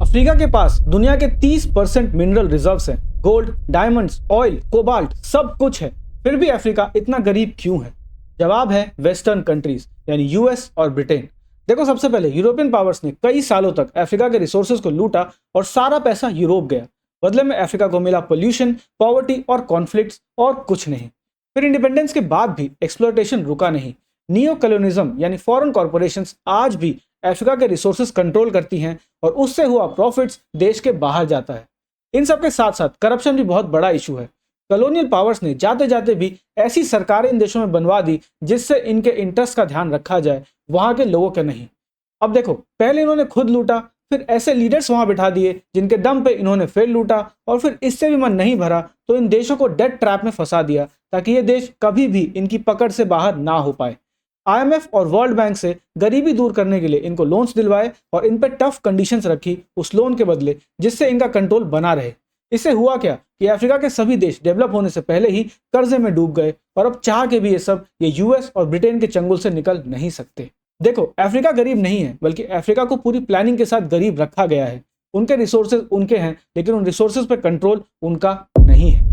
Africa के पास दुनिया के 30% मिनरल रिजर्व्स हैं। गोल्ड, डायमंड्स, ऑयल, कोबाल्ट सब कुछ है। फिर भी अफ्रीका इतना गरीब क्यों है? जवाब है वेस्टर्न कंट्रीज यानी यूएस और ब्रिटेन। देखो, सबसे पहले यूरोपियन पावर्स ने कई सालों तक अफ्रीका के रिसोर्सेज को लूटा और सारा पैसा यूरोप गया। बदले में अफ्रीका को मिला पोल्यूशन, पॉवर्टी और कॉन्फ्लिक्ट्स और कुछ नहीं। फिर इंडिपेंडेंस के बाद भी एक्सप्लॉयटेशन रुका नहीं। नियो कॉलोनिज्म यानी फॉरेन कॉर्पोरेशंस आज भी अफ्रीका के रिसोर्सेज कंट्रोल करती हैं और उससे हुआ प्रॉफिट्स देश के बाहर जाता है। इन सब के साथ साथ करप्शन भी बहुत बड़ा इशू है। कॉलोनियल पावर्स ने जाते जाते भी ऐसी सरकारें इन देशों में बनवा दी जिससे इनके इंटरेस्ट का ध्यान रखा जाए, वहां के लोगों के नहीं। अब देखो, पहले इन्होंने खुद लूटा, फिर ऐसे लीडर्स वहां बिठा दिए जिनके दम पे इन्होंने फिर लूटा, और फिर इससे भी मन नहीं भरा तो इन देशों को डेट ट्रैप में फंसा दिया ताकि ये देश कभी भी इनकी पकड़ से बाहर ना हो पाए। आईएमएफ और वर्ल्ड बैंक से गरीबी दूर करने के लिए इनको लोन्स दिलवाए और इन पे टफ कंडीशंस रखी उस लोन के बदले, जिससे इनका कंट्रोल बना रहे। इससे हुआ क्या कि अफ्रीका के सभी देश डेवलप होने से पहले ही कर्जे में डूब गए और अब चाह के भी ये यूएस और ब्रिटेन के चंगुल से निकल नहीं सकते। देखो, अफ्रीका गरीब नहीं है, बल्कि अफ्रीका को पूरी प्लानिंग के साथ गरीब रखा गया है। उनके रिसोर्सेज उनके हैं, लेकिन उन रिसोर्सेज पे कंट्रोल उनका नहीं है।